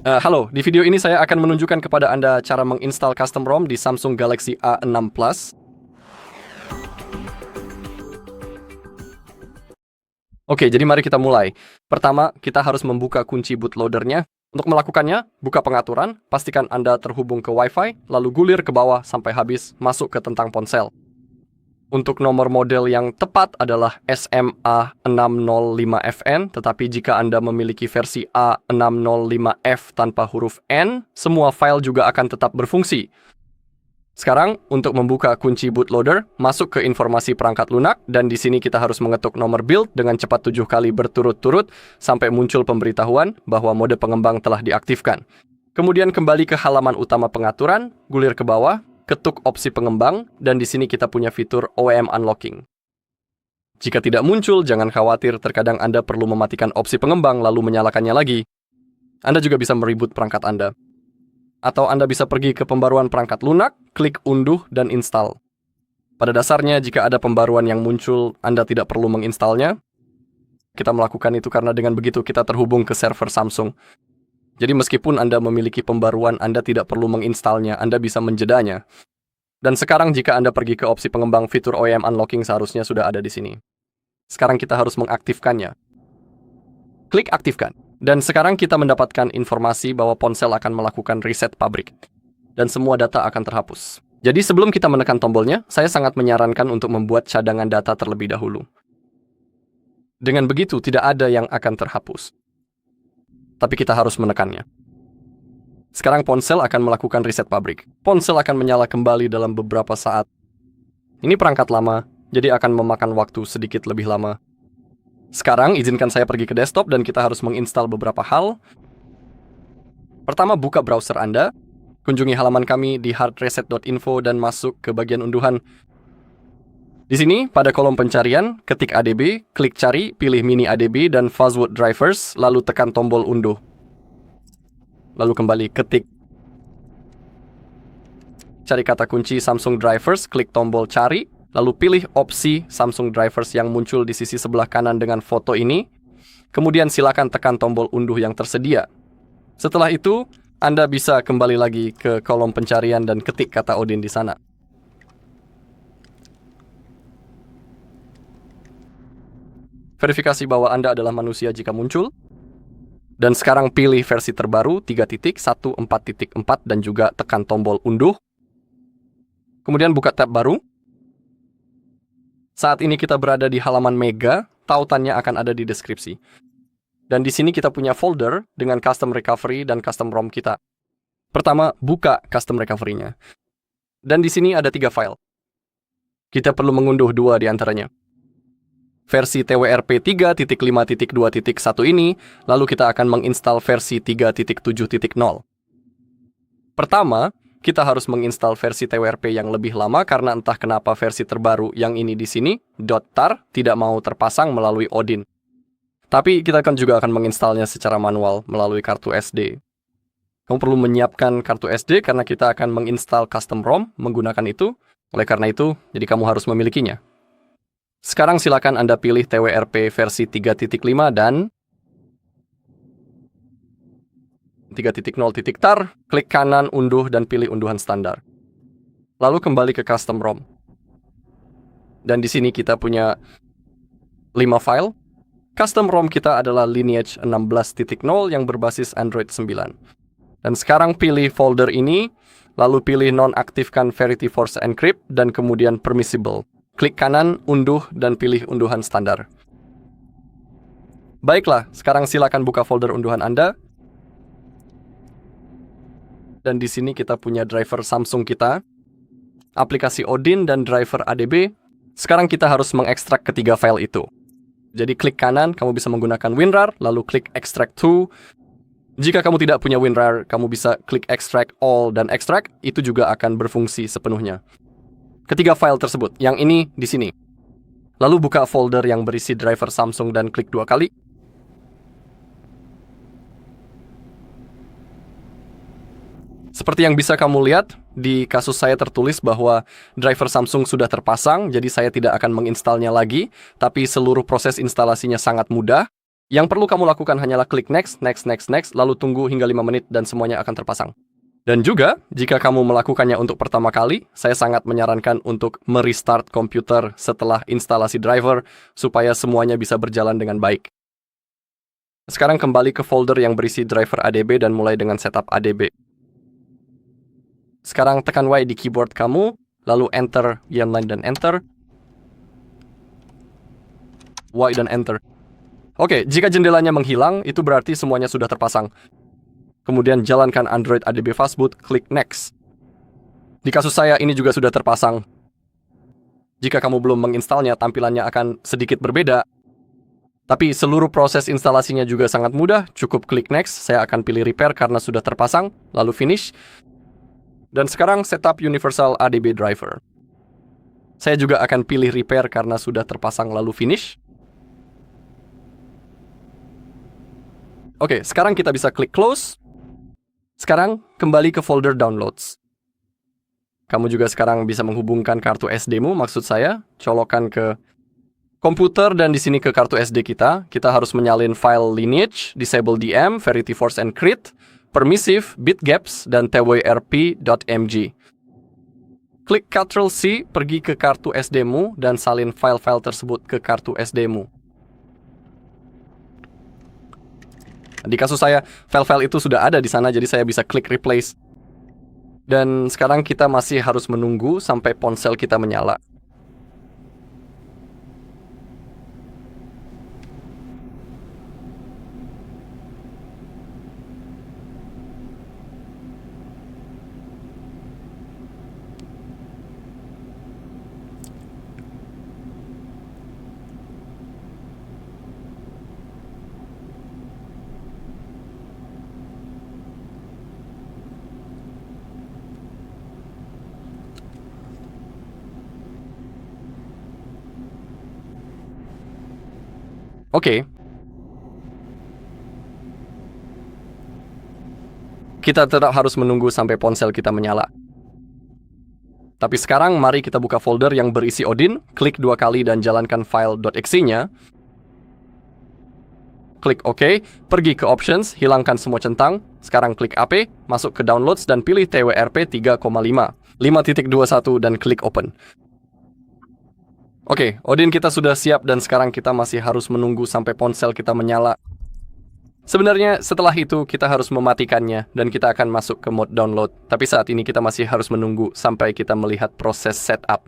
Halo, di video ini saya akan menunjukkan kepada Anda cara menginstal custom ROM di Samsung Galaxy A6 Plus. Oke, jadi mari kita mulai. Pertama, kita harus membuka kunci bootloader-nya. Untuk melakukannya, buka pengaturan, pastikan Anda terhubung ke Wi-Fi, lalu gulir ke bawah sampai habis, masuk ke tentang ponsel. Untuk nomor model yang tepat adalah SMA605FN, tetapi jika Anda memiliki versi A605F tanpa huruf N, semua file juga akan tetap berfungsi. Sekarang, untuk membuka kunci bootloader, masuk ke informasi perangkat lunak, dan di sini kita harus mengetuk nomor build dengan cepat 7 kali berturut-turut sampai muncul pemberitahuan bahwa mode pengembang telah diaktifkan. Kemudian kembali ke halaman utama pengaturan, gulir ke bawah, ketuk opsi pengembang, dan di sini kita punya fitur OEM Unlocking. Jika tidak muncul, jangan khawatir, terkadang Anda perlu mematikan opsi pengembang lalu menyalakannya lagi. Anda juga bisa mereboot perangkat Anda. Atau Anda bisa pergi ke pembaruan perangkat lunak, klik unduh dan install. Pada dasarnya, jika ada pembaruan yang muncul, Anda tidak perlu menginstalnya. Kita melakukan itu karena dengan begitu kita terhubung ke server Samsung. Jadi meskipun Anda memiliki pembaruan, Anda tidak perlu menginstalnya, Anda bisa menjedanya. Dan sekarang jika Anda pergi ke opsi pengembang, fitur OEM Unlocking seharusnya sudah ada di sini. Sekarang kita harus mengaktifkannya. Klik aktifkan. Dan sekarang kita mendapatkan informasi bahwa ponsel akan melakukan reset pabrik. Dan semua data akan terhapus. Jadi sebelum kita menekan tombolnya, saya sangat menyarankan untuk membuat cadangan data terlebih dahulu. Dengan begitu, tidak ada yang akan terhapus. Tapi kita harus menekannya. Sekarang ponsel akan melakukan reset pabrik. Ponsel akan menyala kembali dalam beberapa saat. Ini perangkat lama, jadi akan memakan waktu sedikit lebih lama. Sekarang, izinkan saya pergi ke desktop dan kita harus menginstal beberapa hal. Pertama, buka browser Anda. Kunjungi halaman kami di hardreset.info dan masuk ke bagian unduhan. Di sini, pada kolom pencarian, ketik ADB, klik cari, pilih mini ADB dan Fuzzwood Drivers, lalu tekan tombol unduh. Lalu kembali ketik. Cari kata kunci Samsung Drivers, klik tombol cari, lalu pilih opsi Samsung Drivers yang muncul di sisi sebelah kanan dengan foto ini. Kemudian silakan tekan tombol unduh yang tersedia. Setelah itu, Anda bisa kembali lagi ke kolom pencarian dan ketik kata Odin di sana. Verifikasi bahwa Anda adalah manusia jika muncul. Dan sekarang pilih versi terbaru 3.14.4 dan juga tekan tombol unduh. Kemudian buka tab baru. Saat ini kita berada di halaman Mega, tautannya akan ada di deskripsi. Dan di sini kita punya folder dengan custom recovery dan custom ROM kita. Pertama, buka custom recovery-nya. Dan di sini ada 3 file. Kita perlu mengunduh 2 di antaranya. Versi TWRP 3.5.2.1 ini, lalu kita akan menginstal versi 3.7.0. Pertama, kita harus menginstal versi TWRP yang lebih lama karena entah kenapa versi terbaru yang ini di sini, .tar, tidak mau terpasang melalui Odin. Tapi kita juga akan menginstalnya secara manual melalui kartu SD. Kamu perlu menyiapkan kartu SD karena kita akan menginstal custom ROM menggunakan itu. Oleh karena itu, jadi kamu harus memilikinya. Sekarang silakan Anda pilih TWRP versi 3.5 dan 3.0.tar, klik kanan unduh dan pilih unduhan standar. Lalu kembali ke custom ROM. Dan di sini kita punya 5 file. Custom ROM kita adalah Lineage 16.0 yang berbasis Android 9. Dan sekarang pilih folder ini, lalu pilih nonaktifkan Verity Force Encrypt dan kemudian Permissible. Klik kanan, unduh dan pilih unduhan standar. Baiklah, sekarang silakan buka folder unduhan Anda. Dan di sini kita punya driver Samsung kita, aplikasi Odin dan driver ADB. Sekarang kita harus mengekstrak ketiga file itu. Jadi klik kanan, kamu bisa menggunakan WinRAR, lalu klik Extract to. Jika kamu tidak punya WinRAR, kamu bisa klik Extract All dan Extract, itu juga akan berfungsi sepenuhnya. Ketiga file tersebut, yang ini di sini. Lalu buka folder yang berisi driver Samsung dan klik 2 kali. Seperti yang bisa kamu lihat, di kasus saya tertulis bahwa driver Samsung sudah terpasang, jadi saya tidak akan menginstalnya lagi, tapi seluruh proses instalasinya sangat mudah. Yang perlu kamu lakukan hanyalah klik next, next, next, next, lalu tunggu hingga 5 menit dan semuanya akan terpasang. Dan juga, jika kamu melakukannya untuk pertama kali, saya sangat menyarankan untuk merestart komputer setelah instalasi driver supaya semuanya bisa berjalan dengan baik. Sekarang kembali ke folder yang berisi driver ADB dan mulai dengan setup ADB. Sekarang tekan Y di keyboard kamu, lalu Enter, Y-line dan Enter. Y dan Enter. Oke, jika jendelanya menghilang, itu berarti semuanya sudah terpasang. Kemudian jalankan Android ADB Fastboot, klik Next. Di kasus saya, ini juga sudah terpasang. Jika kamu belum menginstalnya, tampilannya akan sedikit berbeda. Tapi seluruh proses instalasinya juga sangat mudah, cukup klik Next, saya akan pilih Repair karena sudah terpasang, lalu Finish. Dan sekarang setup Universal ADB Driver. Saya juga akan pilih Repair karena sudah terpasang, lalu Finish. Oke, sekarang kita bisa klik Close. Sekarang, kembali ke folder Downloads. Kamu juga sekarang bisa menghubungkan kartu SD-mu, maksud saya, colokan ke komputer dan di sini ke kartu SD kita. Kita harus menyalin file lineage, disable DM, verity force and crit, permissive, bitgaps, dan twrp.mg. Klik Ctrl+C, pergi ke kartu SD-mu, dan salin file-file tersebut ke kartu SD-mu. Di kasus saya, file-file itu sudah ada di sana, jadi saya bisa klik Replace. Dan sekarang kita masih harus menunggu sampai ponsel kita menyala. Oke. Kita tetap harus menunggu sampai ponsel kita menyala. Tapi sekarang mari kita buka folder yang berisi Odin, klik 2 kali dan jalankan file .exe-nya. Klik OK, pergi ke Options, hilangkan semua centang. Sekarang klik AP, masuk ke Downloads dan pilih TWRP 3,5, 5.21 dan klik Open. Oke, Odin kita sudah siap dan sekarang kita masih harus menunggu sampai ponsel kita menyala. Sebenarnya setelah itu kita harus mematikannya dan kita akan masuk ke mode download. Tapi saat ini kita masih harus menunggu sampai kita melihat proses setup.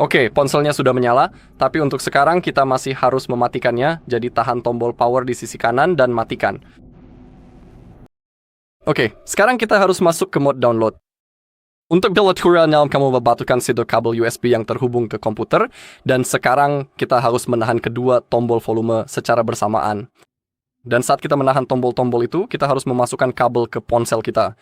Oke, ponselnya sudah menyala, tapi untuk sekarang kita masih harus mematikannya, jadi tahan tombol power di sisi kanan dan matikan. Oke, sekarang kita harus masuk ke mode download. Untuk build tutorialnya, kamu membutuhkan sido kabel USB yang terhubung ke komputer, dan sekarang kita harus menahan kedua tombol volume secara bersamaan. Dan saat kita menahan tombol-tombol itu, kita harus memasukkan kabel ke ponsel kita.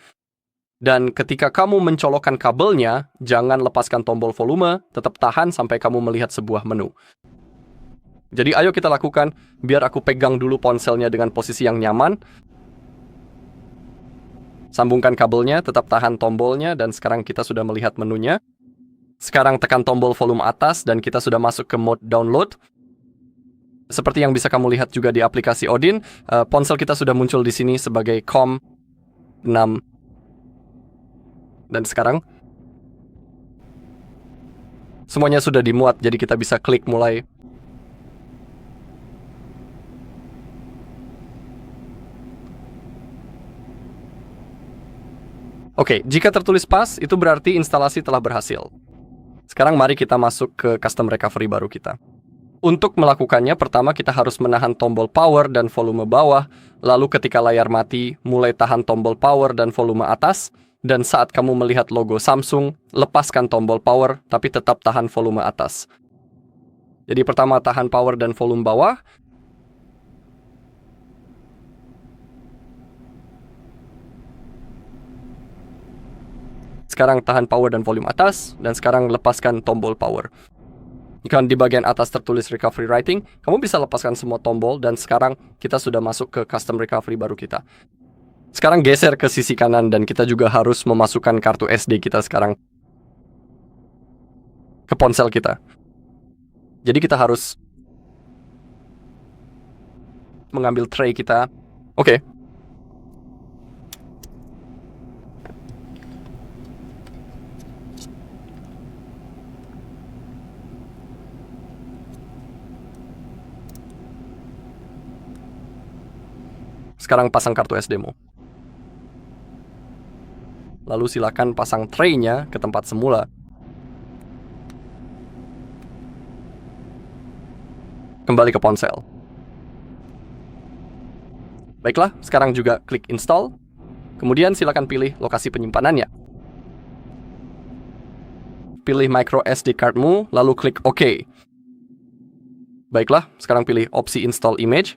Dan ketika kamu mencolokkan kabelnya, jangan lepaskan tombol volume, tetap tahan sampai kamu melihat sebuah menu. Jadi ayo kita lakukan, biar aku pegang dulu ponselnya dengan posisi yang nyaman. Sambungkan kabelnya, tetap tahan tombolnya, dan sekarang kita sudah melihat menunya. Sekarang tekan tombol volume atas, dan kita sudah masuk ke mode download. Seperti yang bisa kamu lihat juga di aplikasi Odin, ponsel kita sudah muncul di sini sebagai COM6. Dan sekarang, Semuanya sudah dimuat, jadi kita bisa klik mulai. Oke, jika tertulis pas, itu berarti instalasi telah berhasil. Sekarang mari kita masuk ke custom recovery baru kita. Untuk melakukannya, pertama kita harus menahan tombol power dan volume bawah, lalu ketika layar mati, mulai tahan tombol power dan volume atas, dan saat kamu melihat logo Samsung, lepaskan tombol power, tapi tetap tahan volume atas. Jadi pertama tahan power dan volume bawah. Sekarang tahan power dan volume atas, dan sekarang lepaskan tombol power. Jika di bagian atas tertulis recovery writing, kamu bisa lepaskan semua tombol, dan sekarang kita sudah masuk ke custom recovery baru kita. Sekarang geser ke sisi kanan, dan kita juga harus memasukkan kartu SD kita sekarang ke ponsel kita. Jadi kita harus mengambil tray kita. Oke. Sekarang pasang kartu SD-mu. Lalu silakan pasang tray-nya ke tempat semula. Kembali ke ponsel. Baiklah, sekarang juga klik install. Kemudian silakan pilih lokasi penyimpanannya. Pilih micro SD card-mu, lalu klik OK. Baiklah, sekarang pilih opsi install image.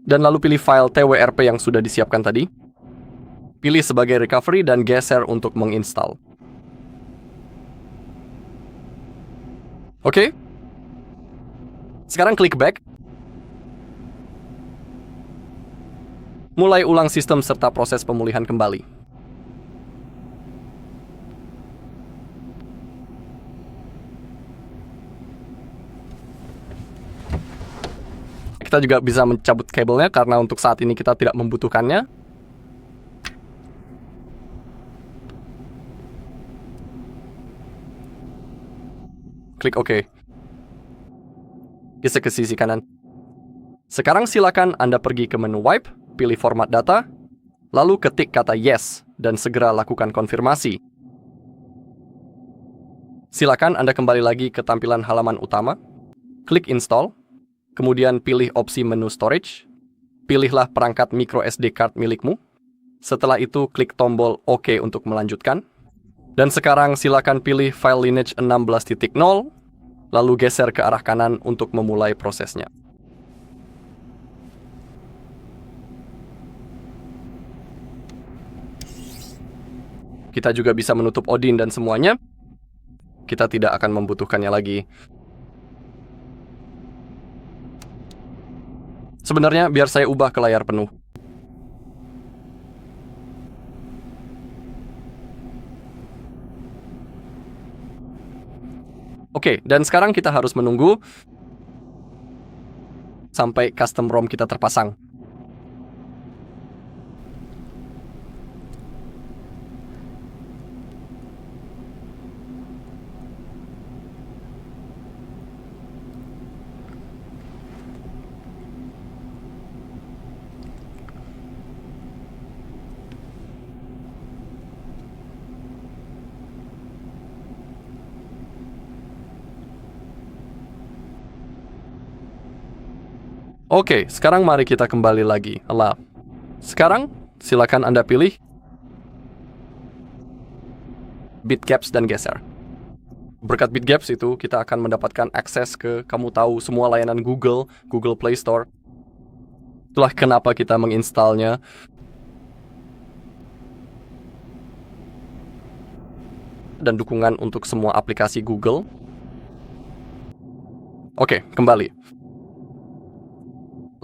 Dan lalu pilih file TWRP yang sudah disiapkan tadi. Pilih sebagai recovery dan geser untuk menginstal. Oke. Sekarang klik back. Mulai ulang sistem serta proses pemulihan kembali. Kita juga bisa mencabut kabelnya karena untuk saat ini kita tidak membutuhkannya. Klik OK. Geser ke sisi kanan. Sekarang silakan Anda pergi ke menu Wipe, pilih format data, lalu ketik kata yes, dan segera lakukan konfirmasi. Silakan Anda kembali lagi ke tampilan halaman utama, klik install, kemudian pilih opsi menu storage, pilihlah perangkat micro SD card milikmu. Setelah itu klik tombol OK untuk melanjutkan. Dan sekarang silakan pilih file lineage 16.0, lalu geser ke arah kanan untuk memulai prosesnya. Kita juga bisa menutup Odin dan semuanya. Kita tidak akan membutuhkannya lagi. Sebenarnya biar saya ubah ke layar penuh. Oke, dan sekarang kita harus menunggu sampai custom ROM kita terpasang. Oke, sekarang mari kita kembali lagi. Sekarang, silakan Anda pilih Bitgaps dan geser. Berkat Bitgaps itu, kita akan mendapatkan akses ke, kamu tahu, semua layanan Google, Google Play Store. Itulah kenapa kita menginstalnya. Dan dukungan untuk semua aplikasi Google. Oke, kembali.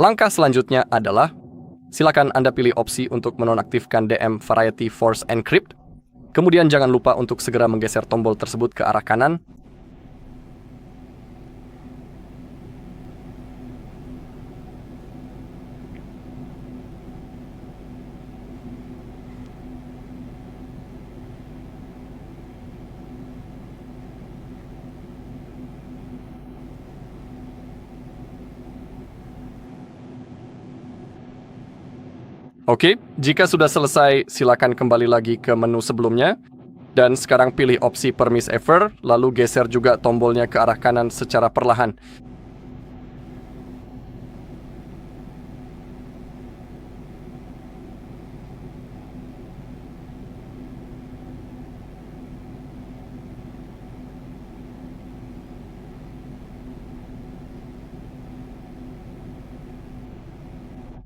Langkah selanjutnya adalah, silakan Anda pilih opsi untuk menonaktifkan DM Variety Force Encrypt. Kemudian jangan lupa untuk segera menggeser tombol tersebut ke arah kanan. Oke, jika sudah selesai, silakan kembali lagi ke menu sebelumnya. Dan sekarang pilih opsi Permiss Ever, lalu geser juga tombolnya ke arah kanan secara perlahan.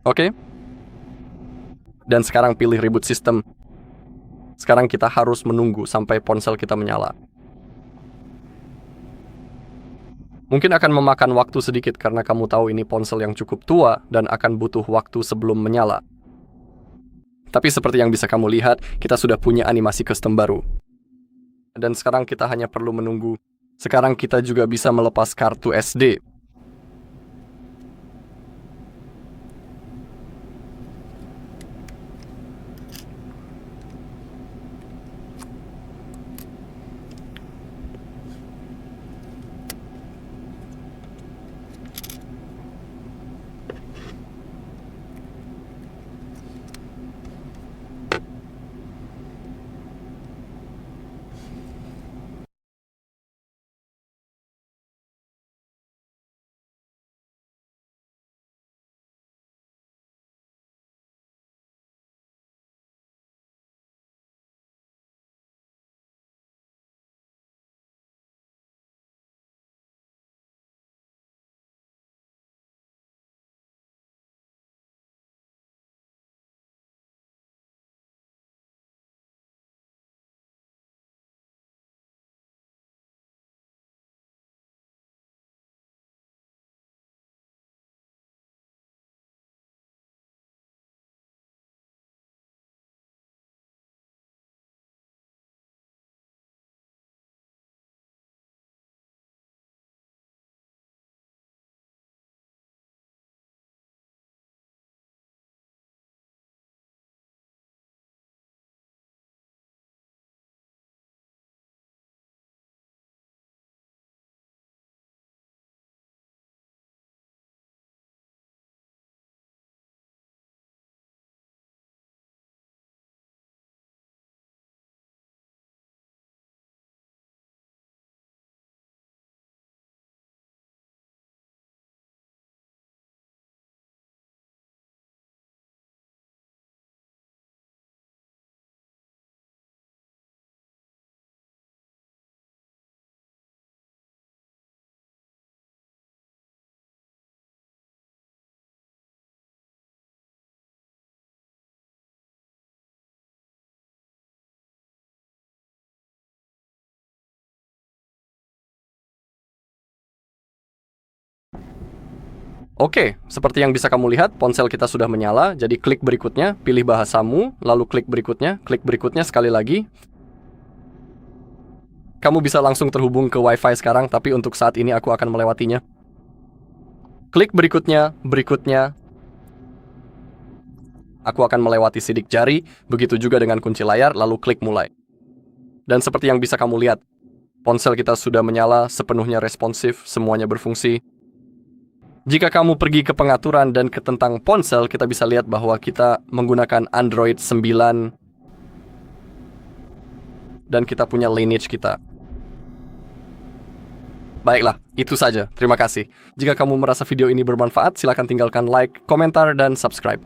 Oke. Dan sekarang pilih Reboot System. Sekarang kita harus menunggu sampai ponsel kita menyala. Mungkin akan memakan waktu sedikit karena kamu tahu ini ponsel yang cukup tua dan akan butuh waktu sebelum menyala. Tapi seperti yang bisa kamu lihat, kita sudah punya animasi custom baru. Dan sekarang kita hanya perlu menunggu. Sekarang kita juga bisa melepas kartu SD. Oke, seperti yang bisa kamu lihat, ponsel kita sudah menyala. Jadi klik berikutnya, pilih bahasamu, lalu klik berikutnya sekali lagi. Kamu bisa langsung terhubung ke Wi-Fi sekarang, tapi untuk saat ini aku akan melewatinya. Klik berikutnya. Aku akan melewati sidik jari, begitu juga dengan kunci layar, lalu klik mulai. Dan seperti yang bisa kamu lihat, ponsel kita sudah menyala, sepenuhnya responsif, semuanya berfungsi. Jika kamu pergi ke pengaturan dan ke tentang ponsel, kita bisa lihat bahwa kita menggunakan Android 9 dan kita punya lineage kita. Baiklah, itu saja. Terima kasih. Jika kamu merasa video ini bermanfaat, silakan tinggalkan like, komentar, dan subscribe.